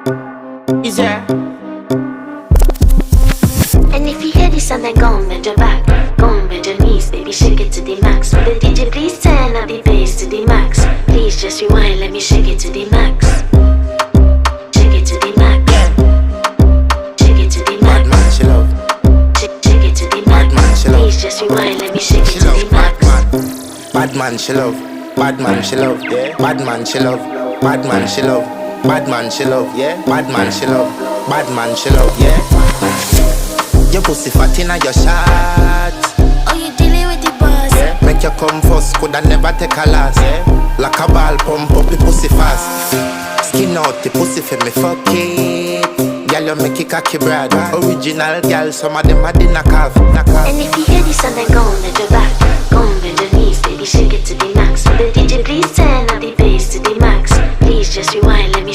Is there? And if you hear this and then go on bend your back, go on bend your knees, baby, shake it to the max. Will the DJ please turn up the bass to the max? Please just rewind, let me shake it to the max. Shake it to the max. Shake it to the max. Bad man, she love. Shake it to the max. Bad man, she love. Please just rewind, let me shake it She to love the max. bad man, she love. Bad man, she love. Yeah. Bad man, she love. Bad man, she love. Bad man, she love. Yeah. Bad man, she love. Bad man, she love. Yeah. Your pussy fat inna your shot. Oh, you dealing with the boss? Yeah. Make you come first, coulda never take a last. Yeah. Like a ball pump up the pussy fast. Skin out the pussy for me fuck it. Girl, you make it cocky brad. Original girl, some of them a dinner calf. And if you hear this and then go on bend your back, go on bend your knees, baby, shake it to the max. Will the DJ please turn up the bass to the max? Please just rewind.